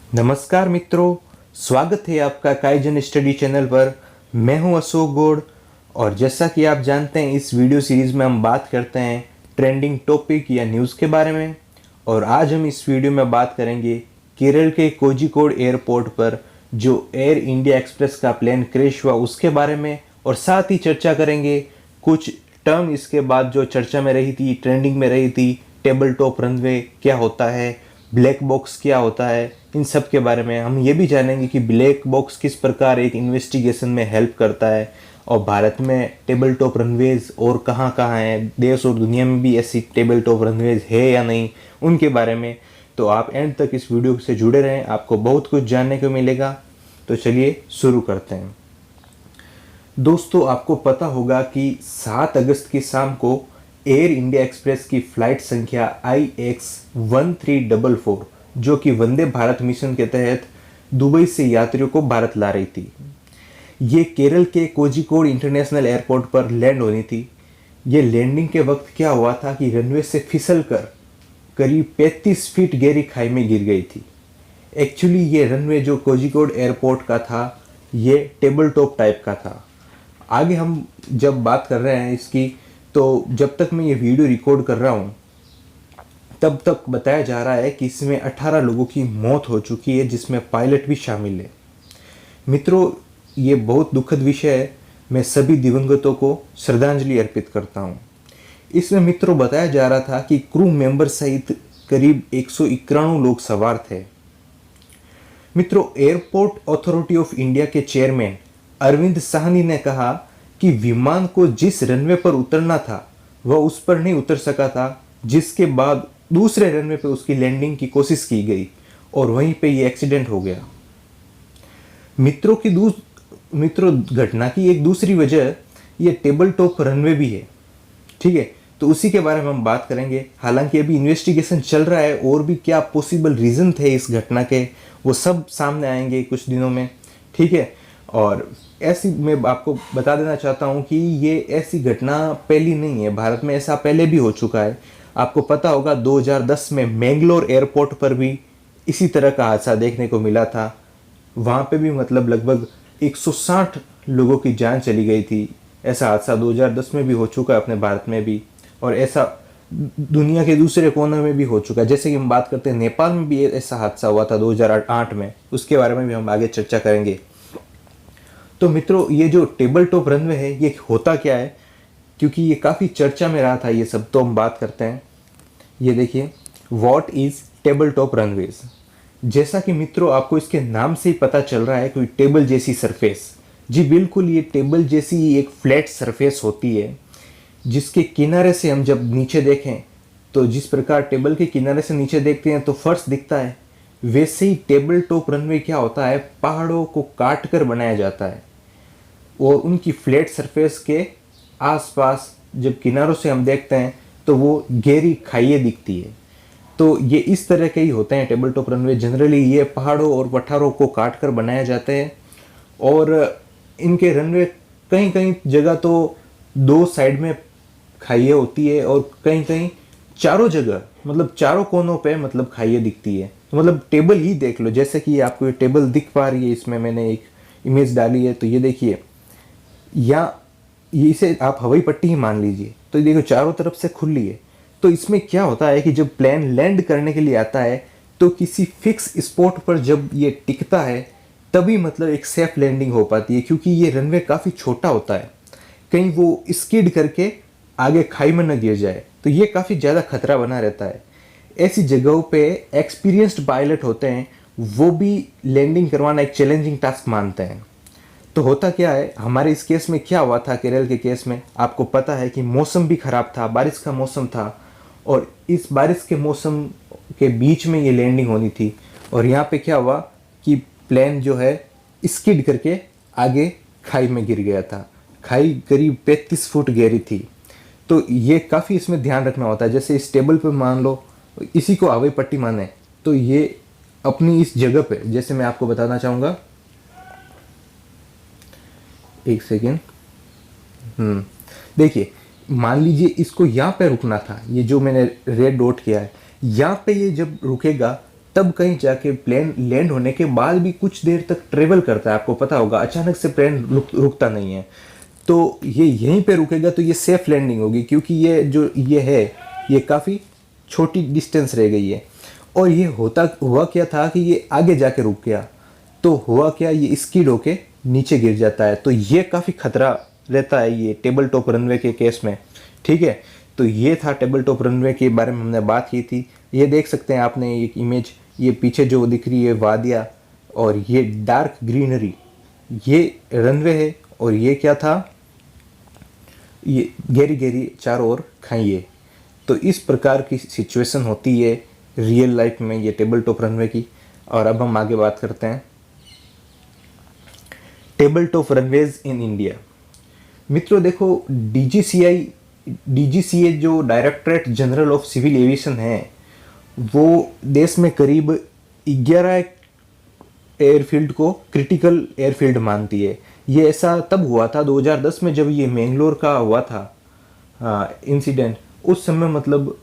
नमस्कार मित्रों, स्वागत है आपका काइजन स्टडी चैनल पर। मैं हूं अशोक गौड़ और जैसा कि आप जानते हैं इस वीडियो सीरीज़ में हम बात करते हैं ट्रेंडिंग टॉपिक या न्यूज़ के बारे में। और आज हम इस वीडियो में बात करेंगे केरल के कोझिकोड एयरपोर्ट पर जो एयर इंडिया एक्सप्रेस का प्लेन क्रैश हुआ उसके बारे में, और साथ ही चर्चा करेंगे कुछ टर्म इसके बाद जो चर्चा में रही थी, ट्रेंडिंग में रही थी। टेबल टॉप रनवे क्या होता है, ब्लैक बॉक्स क्या होता है, इन सब के बारे में हम ये भी जानेंगे कि ब्लैक बॉक्स किस प्रकार एक इन्वेस्टिगेशन में हेल्प करता है, और भारत में टेबल टॉप रनवेज और कहाँ कहाँ हैं, देश और दुनिया में भी ऐसी टेबल टॉप रनवेज है या नहीं, उनके बारे में। तो आप एंड तक इस वीडियो से जुड़े रहें, आपको बहुत कुछ जानने को मिलेगा। तो चलिए शुरू करते हैं। दोस्तों, आपको पता होगा कि 7 अगस्त की शाम को एयर इंडिया एक्सप्रेस की फ्लाइट संख्या IX1344 जो कि वंदे भारत मिशन के तहत दुबई से यात्रियों को भारत ला रही थी, ये केरल के कोझिकोड इंटरनेशनल एयरपोर्ट पर लैंड होनी थी। ये लैंडिंग के वक्त क्या हुआ था कि रनवे से फिसल कर करीब 35 फीट गहरी खाई में गिर गई थी। एक्चुअली ये रनवे जो कोझिकोड एयरपोर्ट का था, ये टेबल टॉप टाइप का था। आगे हम जब बात कर रहे हैं इसकी, तो जब तक मैं ये वीडियो रिकॉर्ड कर रहा हूँ तब तक बताया जा रहा है कि इसमें 18 लोगों की मौत हो चुकी है, जिसमें पायलट भी शामिल है। मित्रों, ये बहुत दुखद विषय है। मैं सभी दिवंगतों को श्रद्धांजलि अर्पित करता हूँ। इसमें मित्रों बताया जा रहा था कि क्रू मेंबर सहित करीब 191 लोग सवार थे। मित्रों, एयरपोर्ट अथॉरिटी ऑफ इंडिया के चेयरमैन अरविंद साहनी ने कहा कि विमान को जिस रनवे पर उतरना था वह उस पर नहीं उतर सका था, जिसके बाद दूसरे रनवे पर उसकी लैंडिंग की कोशिश की गई और वहीं पे ये एक्सीडेंट हो गया। मित्रों, घटना की एक दूसरी वजह ये टेबल टॉप रनवे भी है। ठीक है, तो उसी के बारे में हम बात करेंगे। हालांकि अभी इन्वेस्टिगेशन चल रहा है और भी क्या पॉसिबल रीज़न थे इस घटना के, वो सब सामने आएंगे कुछ दिनों में। ठीक है, और ऐसी मैं आपको बता देना चाहता हूँ कि ये ऐसी घटना पहली नहीं है, भारत में ऐसा पहले भी हो चुका है। आपको पता होगा 2010 में मैंगलोर एयरपोर्ट पर भी इसी तरह का हादसा देखने को मिला था। वहाँ पे भी मतलब लगभग 160 लोगों की जान चली गई थी। ऐसा हादसा 2010 में भी हो चुका है अपने भारत में भी, और ऐसा दुनिया के दूसरे कोने में भी हो चुका है। जैसे कि हम बात करते हैं, नेपाल में भी ऐसा हादसा हुआ था 2008 में, उसके बारे में भी हम आगे चर्चा करेंगे। तो मित्रों, ये जो टेबल टॉप रनवे है ये होता क्या है, क्योंकि ये काफ़ी चर्चा में रहा था ये सब, तो हम बात करते हैं। ये देखिए, what is table top runways. जैसा कि मित्रों आपको इसके नाम से ही पता चल रहा है, कोई टेबल जैसी सरफेस। जी बिल्कुल, ये टेबल जैसी एक फ्लैट सरफेस होती है, जिसके किनारे से हम जब नीचे देखें तो जिस प्रकार टेबल के किनारे से नीचे देखते हैं तो फर्श दिखता है, वैसे ही टेबल टॉप रनवे क्या होता है, पहाड़ों को काट कर बनाया जाता है और उनकी फ्लैट सरफेस के आसपास जब किनारों से हम देखते हैं तो वो गहरी खाइयाँ दिखती है। तो ये इस तरह के ही होते हैं टेबल टॉप रनवे। जनरली ये पहाड़ों और पठारों को काट कर बनाए जाते हैं, और इनके रनवे कहीं कहीं जगह तो 2 साइड में खाइयाँ होती है, और कहीं कहीं चारों जगह मतलब चारों कोनों पे मतलब खाइयाँ दिखती है। तो मतलब टेबल ही देख लो, जैसे कि आपको ये टेबल दिख पा रही है, इसमें मैंने एक इमेज डाली है। तो ये देखिए, या ये इसे आप हवाई पट्टी ही मान लीजिए। तो ये देखो चारों तरफ से खुली है। तो इसमें क्या होता है कि जब प्लेन लैंड करने के लिए आता है तो किसी फिक्स स्पॉट पर जब ये टिकता है तभी मतलब एक सेफ लैंडिंग हो पाती है, क्योंकि ये रनवे काफ़ी छोटा होता है, कहीं वो स्किड करके आगे खाई में न गिर जाए, तो ये काफ़ी ज़्यादा खतरा बना रहता है। ऐसी जगहों पे एक्सपीरियंस्ड पायलट होते हैं, वो भी लैंडिंग करवाना एक चैलेंजिंग टास्क मानते हैं। तो होता क्या है, हमारे इस केस में क्या हुआ था, केरल के केस में आपको पता है कि मौसम भी ख़राब था, बारिश का मौसम था, और इस बारिश के मौसम के बीच में ये लैंडिंग होनी थी। और यहाँ पे क्या हुआ कि प्लेन जो है स्किड करके आगे खाई में गिर गया था। खाई करीब 35 फुट गहरी थी। तो ये काफ़ी इसमें ध्यान रखना होता है। जैसे इस टेबल पे मान लो, इसी को हवाई पट्टी माने, तो ये अपनी इस जगह पे, जैसे मैं आपको बताना चाहूँगा, एक सेकेंड। देखिए, मान लीजिए इसको यहाँ पे रुकना था, ये जो मैंने रेड डॉट किया है, यहाँ पे ये जब रुकेगा तब कहीं जाके प्लेन लैंड होने के बाद भी कुछ देर तक ट्रेवल करता है, आपको पता होगा, अचानक से प्लेन रुकता नहीं है। तो ये यहीं पे रुकेगा तो ये सेफ लैंडिंग होगी, क्योंकि ये जो ये है ये काफ़ी छोटी डिस्टेंस रह गई है। और ये हुआ क्या था कि ये आगे जाके रुक गया, तो हुआ क्या, ये स्किड होके नीचे गिर जाता है। तो ये काफ़ी खतरा रहता है ये टेबल टॉप रनवे के केस में, ठीक है। तो ये था टेबल टॉप रनवे के बारे में हमने बात की थी। ये देख सकते हैं आपने एक इमेज, ये पीछे जो दिख रही है वादिया और ये डार्क ग्रीनरी, ये रनवे है। और ये क्या था, ये गहरी गहरी चारों ओर खाइए। तो इस प्रकार की सिचुएशन होती है रियल लाइफ में ये टेबल टॉप रनवे की। और अब हम आगे बात करते हैं table top runways in India. मित्रों देखो, डीजीसीए जो directorate general of civil aviation है, वो देश में करीब 11 एयरफील्ड को क्रिटिकल एयरफील्ड मानती है। ये ऐसा तब हुआ था 2010 में, जब ये मैंगलोर का हुआ था इंसिडेंट। उस समय मतलब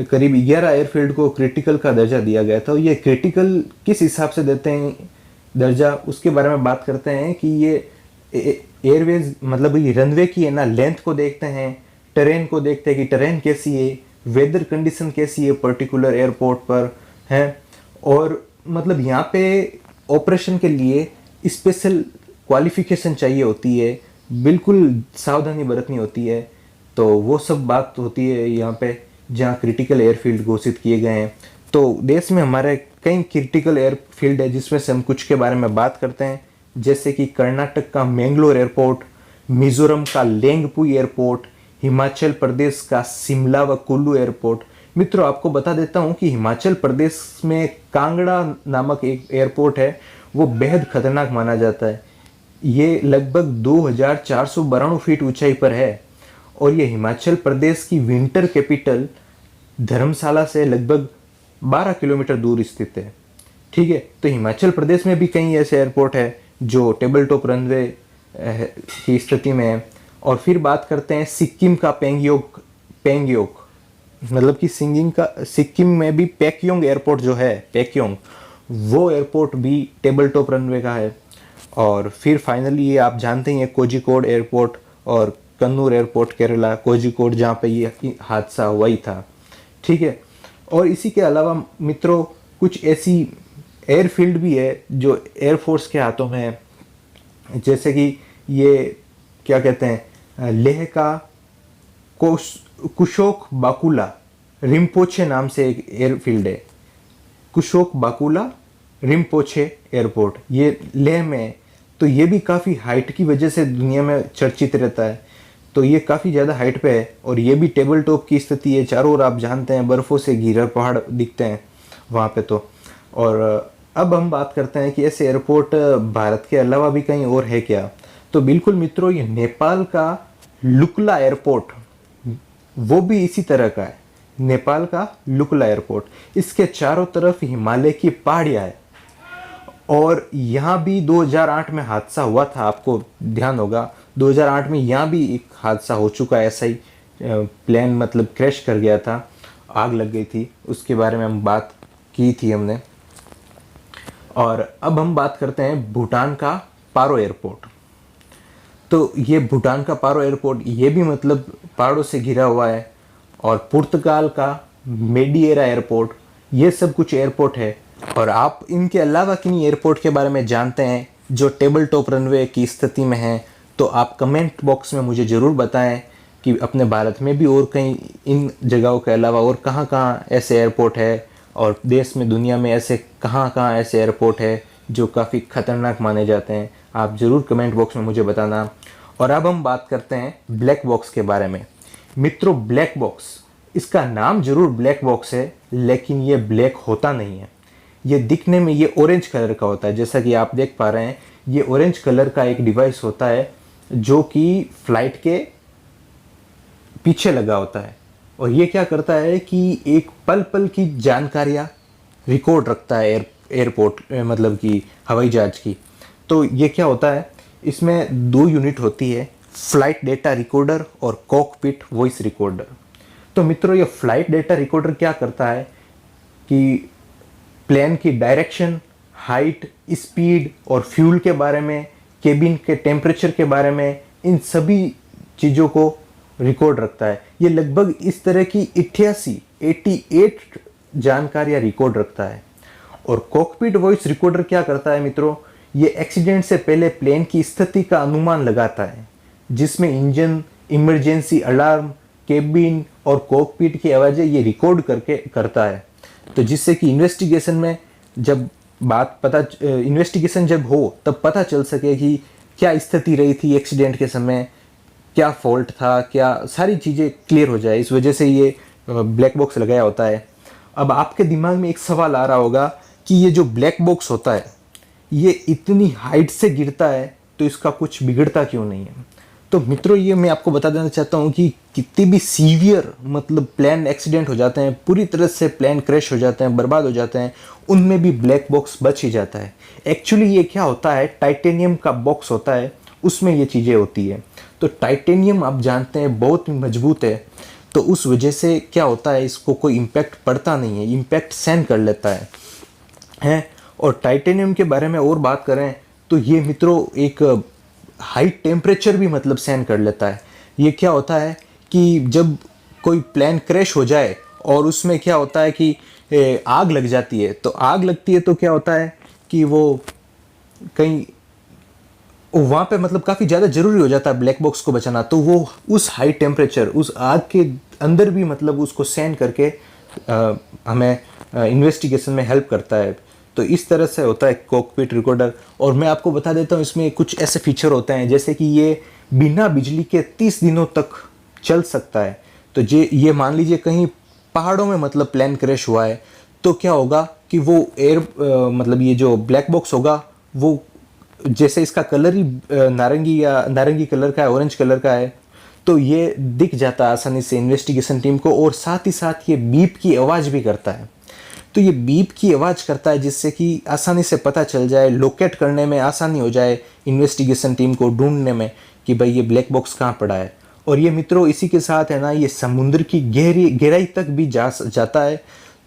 करीब 11 एयरफील्ड को क्रिटिकल का दर्जा दिया गया था। ये क्रिटिकल किस हिसाब से देते हैं दर्जा, उसके बारे में बात करते हैं कि ये एयरवेज मतलब ये रनवे की है ना लेंथ को देखते हैं, टेरेन को देखते हैं कि टेरेन कैसी है, वेदर कंडीशन कैसी है पर्टिकुलर एयरपोर्ट पर है। और मतलब यहाँ पे ऑपरेशन के लिए स्पेशल क्वालिफिकेशन चाहिए होती है, बिल्कुल सावधानी बरतनी होती है। तो वो सब बात होती है यहाँ पे जहाँ क्रिटिकल एयरफील्ड घोषित किए गए हैं। तो देश में हमारे कई क्रिटिकल एयरफील्ड है, जिसमें से हम कुछ के बारे में बात करते हैं, जैसे कि कर्नाटक का मैंगलोर एयरपोर्ट, मिजोरम का लेंगपुई एयरपोर्ट, हिमाचल प्रदेश का शिमला व कुल्लू एयरपोर्ट। मित्रों आपको बता देता हूँ कि हिमाचल प्रदेश में कांगड़ा नामक एक एयरपोर्ट है, वो बेहद खतरनाक माना जाता है। ये लगभग 2492 फीट ऊंचाई पर है और ये हिमाचल प्रदेश की विंटर कैपिटल धर्मशाला से लगभग 12 किलोमीटर दूर स्थित है, ठीक है। तो हिमाचल प्रदेश में भी कई ऐसे एयरपोर्ट है जो टेबल टॉप रनवे की स्थिति में है। और फिर बात करते हैं सिक्किम का पेंगयोक मतलब कि सिक्किम में भी पेक्योंग एयरपोर्ट जो है, पेक्योंग, वो एयरपोर्ट भी टेबल टॉप रनवे का है। और फिर फाइनली ये आप जानते हैं कोझिकोड एयरपोर्ट और कन्नूर एयरपोर्ट केरला, कोझिकोड जहाँ पे ये हादसा हुआ ही था, ठीक है। और इसी के अलावा मित्रों कुछ ऐसी एयरफील्ड भी है जो एयरफोर्स के हाथों में है, जैसे कि ये क्या कहते हैं, लेह का कुशोक बाकुला रिम्पोचे नाम से एक एयरफील्ड है, कुशोक बाकुला रिम्पोचे एयरपोर्ट, ये लेह में है। तो ये भी काफ़ी हाइट की वजह से दुनिया में चर्चित रहता है। तो ये काफ़ी ज़्यादा हाइट पे है और ये भी टेबल टॉप की स्थिति है, चारों ओर आप जानते हैं बर्फ़ों से घिरा पहाड़ दिखते हैं वहाँ पे। तो और अब हम बात करते हैं कि ऐसे एयरपोर्ट भारत के अलावा भी कहीं और है क्या। तो बिल्कुल मित्रों, ये नेपाल का लुकला एयरपोर्ट वो भी इसी तरह का है, नेपाल का लुकला एयरपोर्ट। इसके चारों तरफ हिमालय की पहाड़ियाँ है और यहाँ भी 2008 में हादसा हुआ था, आपको ध्यान होगा 2008 में यहाँ भी एक हादसा हो चुका है, ऐसा ही प्लेन मतलब क्रैश कर गया था, आग लग गई थी, उसके बारे में हम बात की थी हमने। और अब हम बात करते हैं भूटान का पारो एयरपोर्ट। तो ये भूटान का पारो एयरपोर्ट ये भी मतलब पहाड़ों से घिरा हुआ है। और पुर्तगाल का मेडिएरा एयरपोर्ट, ये सब कुछ एयरपोर्ट है। और आप इनके अलावा किन एयरपोर्ट के बारे में जानते हैं जो टेबल टॉप रनवे की स्थिति में हैं, तो आप कमेंट बॉक्स में मुझे ज़रूर बताएं कि अपने भारत में भी और कहीं इन जगहों के अलावा और कहाँ कहाँ ऐसे एयरपोर्ट है और देश में दुनिया में ऐसे कहाँ कहाँ ऐसे एयरपोर्ट है जो काफ़ी ख़तरनाक माने जाते हैं। आप ज़रूर कमेंट बॉक्स में मुझे बताना। और अब हम बात करते हैं ब्लैक बॉक्स के बारे में। मित्रों ब्लैक बॉक्स, इसका नाम ज़रूर ब्लैक बॉक्स है लेकिन ये ब्लैक होता नहीं है। ये दिखने में ये ऑरेंज कलर का होता है, जैसा कि आप देख पा रहे हैं ये ऑरेंज कलर का एक डिवाइस होता है जो कि फ्लाइट के पीछे लगा होता है। और ये क्या करता है कि एक पल पल की जानकारियाँ रिकॉर्ड रखता है एयरपोर्ट मतलब कि हवाई जहाज की। तो ये क्या होता है, इसमें 2 यूनिट होती है, फ्लाइट डेटा रिकॉर्डर और कॉकपिट वॉइस रिकॉर्डर। तो मित्रों ये फ्लाइट डेटा रिकॉर्डर क्या करता है कि प्लेन की डायरेक्शन, हाइट, स्पीड और फ्यूल के बारे में, केबिन के टेम्परेचर के बारे में, इन सभी चीज़ों को रिकॉर्ड रखता है। ये लगभग इस तरह की 88 जानकारियाँ रिकॉर्ड रखता है। और कॉकपिट वॉइस रिकॉर्डर क्या करता है मित्रों, ये एक्सीडेंट से पहले प्लेन की स्थिति का अनुमान लगाता है, जिसमें इंजन, इमरजेंसी अलार्म, केबिन और कॉकपिट की आवाज़ें ये रिकॉर्ड करके करता है। तो जिससे कि इन्वेस्टिगेशन जब हो तब पता चल सके कि क्या स्थिति रही थी एक्सीडेंट के समय, क्या फॉल्ट था, क्या सारी चीज़ें क्लियर हो जाए। इस वजह से ये ब्लैक बॉक्स लगाया होता है। अब आपके दिमाग में एक सवाल आ रहा होगा कि ये जो ब्लैक बॉक्स होता है ये इतनी हाइट से गिरता है तो इसका कुछ बिगड़ता क्यों नहीं है। तो मित्रों, ये मैं आपको बता देना चाहता हूँ कि कितनी भी सीवियर मतलब प्लेन एक्सीडेंट हो जाते हैं, पूरी तरह से प्लेन क्रैश हो जाते हैं, बर्बाद हो जाते हैं, उनमें भी ब्लैक बॉक्स बच ही जाता है। एक्चुअली ये क्या होता है, टाइटेनियम का बॉक्स होता है, उसमें ये चीज़ें होती है। तो टाइटेनियम आप जानते हैं बहुत मजबूत है, तो उस वजह से क्या होता है, इसको कोई इम्पैक्ट पड़ता नहीं है, इम्पैक्ट सहन कर लेता है। और टाइटेनियम के बारे में और बात करें तो ये मित्रों एक हाई टेम्परेचर भी मतलब सहन कर लेता है। ये क्या होता है कि जब कोई प्लेन क्रैश हो जाए और उसमें क्या होता है कि आग लग जाती है, तो आग लगती है तो क्या होता है कि वो कहीं वहाँ पे मतलब काफ़ी ज़्यादा ज़रूरी हो जाता है ब्लैक बॉक्स को बचाना। तो वो उस हाई टेम्परेचर, उस आग के अंदर भी मतलब उसको सहन करके हमें इन्वेस्टिगेशन में हेल्प करता है। तो इस तरह से होता है कॉकपिट रिकॉर्डर। और मैं आपको बता देता हूँ इसमें कुछ ऐसे फीचर होते हैं जैसे कि ये बिना बिजली के 30 दिनों तक चल सकता है। तो ये मान लीजिए कहीं पहाड़ों में मतलब प्लेन क्रैश हुआ है तो क्या होगा कि वो मतलब ये जो ब्लैक बॉक्स होगा वो जैसे इसका कलर ही नारंगी कलर का है, ऑरेंज कलर का है, तो ये दिख जाता है आसानी से इन्वेस्टिगेशन टीम को। और साथ ही साथ ये बीप की आवाज़ भी करता है। तो ये बीप की आवाज़ करता है जिससे कि आसानी से पता चल जाए, लोकेट करने में आसानी हो जाए इन्वेस्टिगेशन टीम को ढूंढने में कि भाई ये ब्लैक बॉक्स कहाँ पड़ा है। और ये मित्रों इसी के साथ है ना, ये समुद्र की गहराई तक भी जाता है।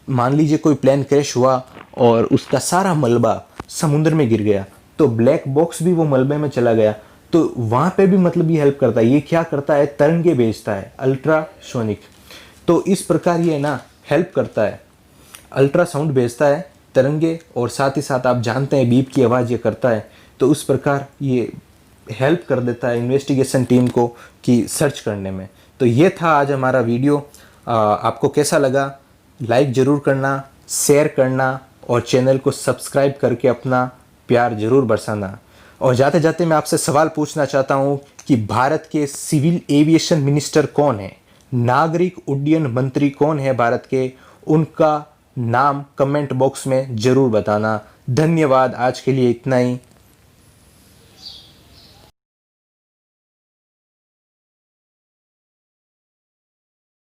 मान लीजिए कोई प्लेन क्रैश हुआ और उसका सारा मलबा समुद्र में गिर गया, तो ब्लैक बॉक्स भी वो मलबे में चला गया, तो वहाँ पे भी मतलब ये हेल्प करता है। ये क्या करता है, तरंगे भेजता है, अल्ट्रासोनिक। तो इस प्रकार ये ना हेल्प करता है, अल्ट्रासाउंड भेजता है, तरंगे, और साथ ही साथ आप जानते हैं बीप की आवाज़ ये करता है। तो उस प्रकार ये हेल्प कर देता है इन्वेस्टिगेशन टीम को कि सर्च करने में। तो ये था आज हमारा वीडियो। आपको कैसा लगा लाइक ज़रूर करना, शेयर करना और चैनल को सब्सक्राइब करके अपना प्यार ज़रूर बरसाना। और जाते जाते मैं आपसे सवाल पूछना चाहता हूँ कि भारत के सिविल एविएशन मिनिस्टर कौन है, नागरिक उड्डयन मंत्री कौन है भारत के, उनका नाम कमेंट बॉक्स में ज़रूर बताना। धन्यवाद, आज के लिए इतना ही।